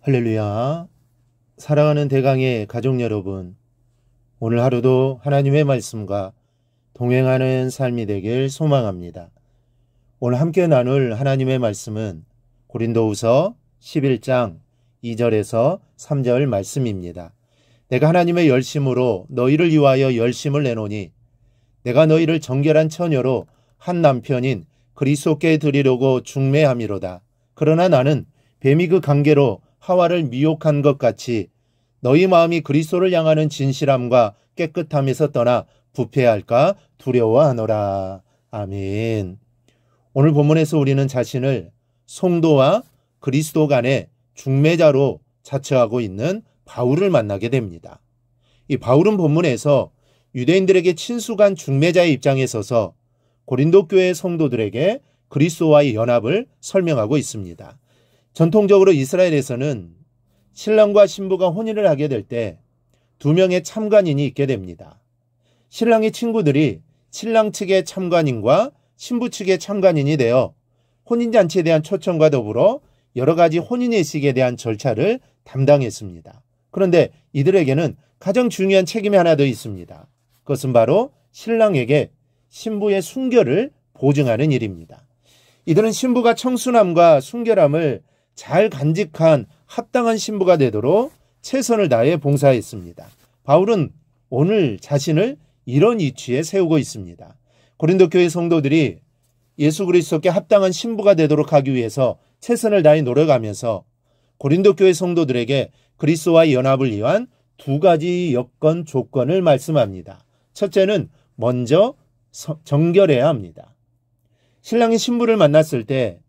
할렐루야. 사랑하는 대강의 가족 여러분, 오늘 하루도 하나님의 말씀과 동행하는 삶이 되길 소망합니다. 오늘 함께 나눌 하나님의 말씀은 고린도후서 11장 2절에서 3절 말씀입니다. 내가 하나님의 열심으로 너희를 위하여 열심을 내노니 내가 너희를 정결한 처녀로 한 남편인 그리스도께 드리려고 중매함이로다. 그러나 나는 뱀이 그 관계로 하와를 미혹한 것 같이 너희 마음이 그리스도를 향하는 진실함과 깨끗함에서 떠나 부패할까 두려워하노라. 아멘. 오늘 본문에서 우리는 자신을 성도와 그리스도 간의 중매자로 자처하고 있는 바울을 만나게 됩니다. 이 바울은 본문에서 유대인들에게 친숙한 중매자의 입장에 서서 고린도 교회 성도들에게 그리스도와의 연합을 설명하고 있습니다. 전통적으로 이스라엘에서는 신랑과 신부가 혼인을 하게 될 때 두 명의 참관인이 있게 됩니다. 신랑의 친구들이 신랑 측의 참관인과 신부 측의 참관인이 되어 혼인잔치에 대한 초청과 더불어 여러 가지 혼인예식에 대한 절차를 담당했습니다. 그런데 이들에게는 가장 중요한 책임이 하나 더 있습니다. 그것은 바로 신랑에게 신부의 순결을 보증하는 일입니다. 이들은 신부가 청순함과 순결함을 잘 간직한 합당한 신부가 되도록 최선을 다해 봉사했습니다. 바울은 오늘 자신을 이런 이치에 세우고 있습니다. 고린도 교회 성도들이 예수 그리스도께 합당한 신부가 되도록 하기 위해서 최선을 다해 노력하면서 고린도 교회 성도들에게 그리스도와의 연합을 위한 두 가지 여건 조건을 말씀합니다. 첫째는 먼저 정결해야 합니다. 신랑이 신부를 만났을 때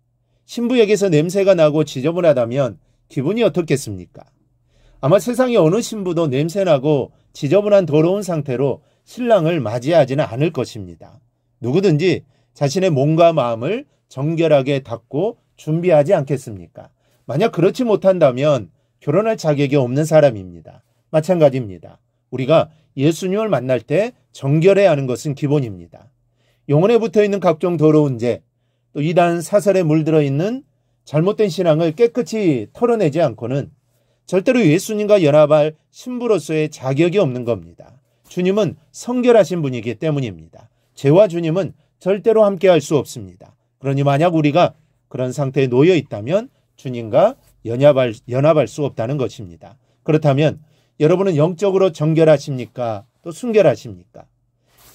신부에게서 냄새가 나고 지저분하다면 기분이 어떻겠습니까? 아마 세상의 어느 신부도 냄새나고 지저분한 더러운 상태로 신랑을 맞이하지는 않을 것입니다. 누구든지 자신의 몸과 마음을 정결하게 닦고 준비하지 않겠습니까? 만약 그렇지 못한다면 결혼할 자격이 없는 사람입니다. 마찬가지입니다. 우리가 예수님을 만날 때 정결해야 하는 것은 기본입니다. 영혼에 붙어있는 각종 더러운 죄, 또 이단 사설에 물들어 있는 잘못된 신앙을 깨끗이 털어내지 않고는 절대로 예수님과 연합할 신부로서의 자격이 없는 겁니다. 주님은 성결하신 분이기 때문입니다. 죄와 주님은 절대로 함께할 수 없습니다. 그러니 만약 우리가 그런 상태에 놓여 있다면 주님과 연합할 수 없다는 것입니다. 그렇다면 여러분은 영적으로 정결하십니까? 또 순결하십니까?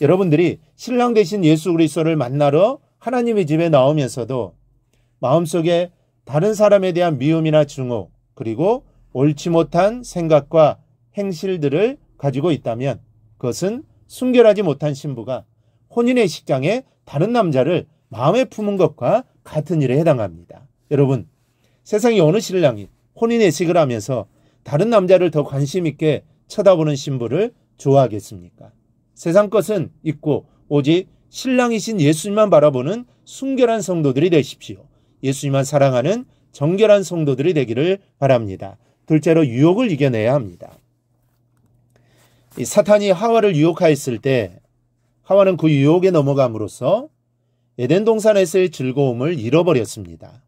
여러분들이 신랑 되신 예수 그리스도를 만나러 하나님의 집에 나오면서도 마음속에 다른 사람에 대한 미움이나 증오, 그리고 옳지 못한 생각과 행실들을 가지고 있다면 그것은 순결하지 못한 신부가 혼인의 식장에 다른 남자를 마음에 품은 것과 같은 일에 해당합니다. 여러분, 세상의 어느 신랑이 혼인예식을 하면서 다른 남자를 더 관심 있게 쳐다보는 신부를 좋아하겠습니까? 세상 것은 있고 오직 신랑이신 예수님만 바라보는 순결한 성도들이 되십시오. 예수님만 사랑하는 정결한 성도들이 되기를 바랍니다. 둘째로 유혹을 이겨내야 합니다. 사탄이 하와를 유혹하였을 때 하와는 그 유혹에 넘어감으로써 에덴 동산에서의 즐거움을 잃어버렸습니다.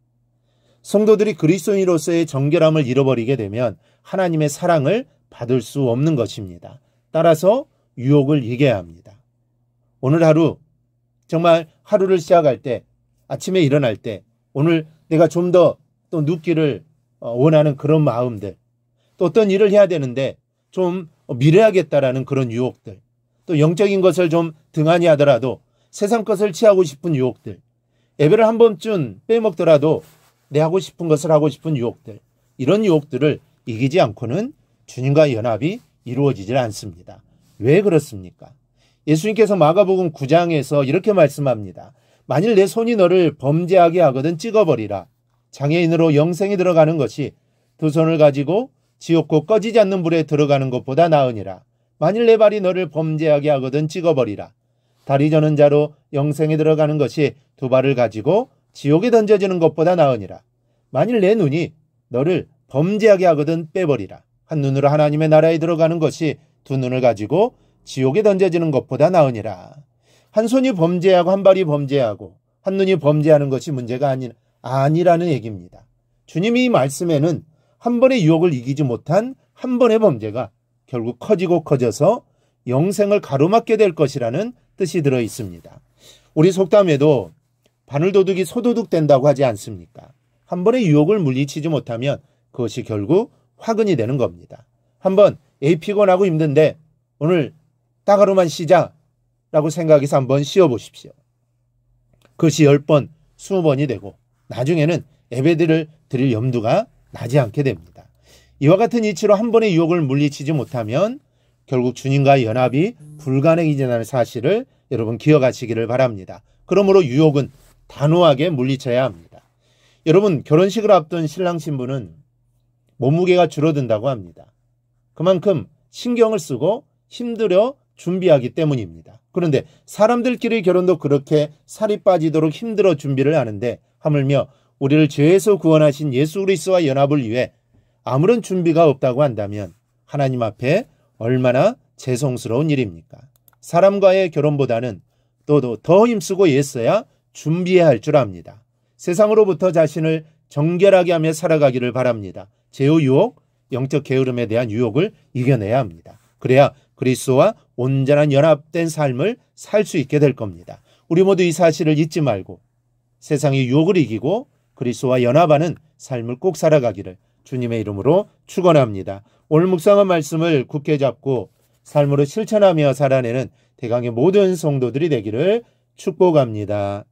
성도들이 그리스도인으로서의 정결함을 잃어버리게 되면 하나님의 사랑을 받을 수 없는 것입니다. 따라서 유혹을 이겨야 합니다. 오늘 하루 정말 하루를 시작할 때 아침에 일어날 때 오늘 내가 좀 더 또 눕기를 원하는 그런 마음들, 또 어떤 일을 해야 되는데 좀 미뤄야겠다라는 그런 유혹들, 또 영적인 것을 좀 등한히 하더라도 세상 것을 취하고 싶은 유혹들, 예배를 한 번쯤 빼먹더라도 내 하고 싶은 것을 하고 싶은 유혹들, 이런 유혹들을 이기지 않고는 주님과 연합이 이루어지질 않습니다. 왜 그렇습니까? 예수님께서 마가복음 9장에서 이렇게 말씀합니다. 만일 내 손이 너를 범죄하게 하거든 찍어버리라. 장애인으로 영생에 들어가는 것이 두 손을 가지고 지옥고 꺼지지 않는 불에 들어가는 것보다 나으니라. 만일 내 발이 너를 범죄하게 하거든 찍어버리라. 다리 저는 자로 영생에 들어가는 것이 두 발을 가지고 지옥에 던져지는 것보다 나으니라. 만일 내 눈이 너를 범죄하게 하거든 빼버리라. 한 눈으로 하나님의 나라에 들어가는 것이 두 눈을 가지고 지옥에 던져지는 것보다 나으니라. 한 손이 범죄하고 한 발이 범죄하고 한 눈이 범죄하는 것이 문제가 아니라는 얘기입니다. 주님이 이 말씀에는 한 번의 유혹을 이기지 못한 한 번의 범죄가 결국 커지고 커져서 영생을 가로막게 될 것이라는 뜻이 들어 있습니다. 우리 속담에도 바늘도둑이 소도둑 된다고 하지 않습니까? 한 번의 유혹을 물리치지 못하면 그것이 결국 화근이 되는 겁니다. 한번 피곤하고 힘든데 오늘 따가로만 쉬자라고 생각해서 한번 쉬어보십시오. 그것이 10번, 20번이 되고 나중에는 예배를 드릴 염두가 나지 않게 됩니다. 이와 같은 이치로 한 번의 유혹을 물리치지 못하면 결국 주님과의 연합이 불가능해지는 사실을 여러분 기억하시기를 바랍니다. 그러므로 유혹은 단호하게 물리쳐야 합니다. 여러분, 결혼식을 앞둔 신랑 신부는 몸무게가 줄어든다고 합니다. 그만큼 신경을 쓰고 힘들어 준비하기 때문입니다. 그런데 사람들끼리 결혼도 그렇게 살이 빠지도록 힘들어 준비를 하는데 하물며 우리를 죄에서 구원하신 예수 그리스도와 연합을 위해 아무런 준비가 없다고 한다면 하나님 앞에 얼마나 죄송스러운 일입니까? 사람과의 결혼보다는 또 더 힘쓰고 애써야 준비해야 할 줄 압니다. 세상으로부터 자신을 정결하게 하며 살아가기를 바랍니다. 죄의 유혹, 영적 게으름에 대한 유혹을 이겨내야 합니다. 그래야 그리스도와 온전한 연합된 삶을 살 수 있게 될 겁니다. 우리 모두 이 사실을 잊지 말고 세상의 유혹을 이기고 그리스도와 연합하는 삶을 꼭 살아가기를 주님의 이름으로 축원합니다. 오늘 묵상한 말씀을 굳게 잡고 삶으로 실천하며 살아내는 대강의 모든 성도들이 되기를 축복합니다.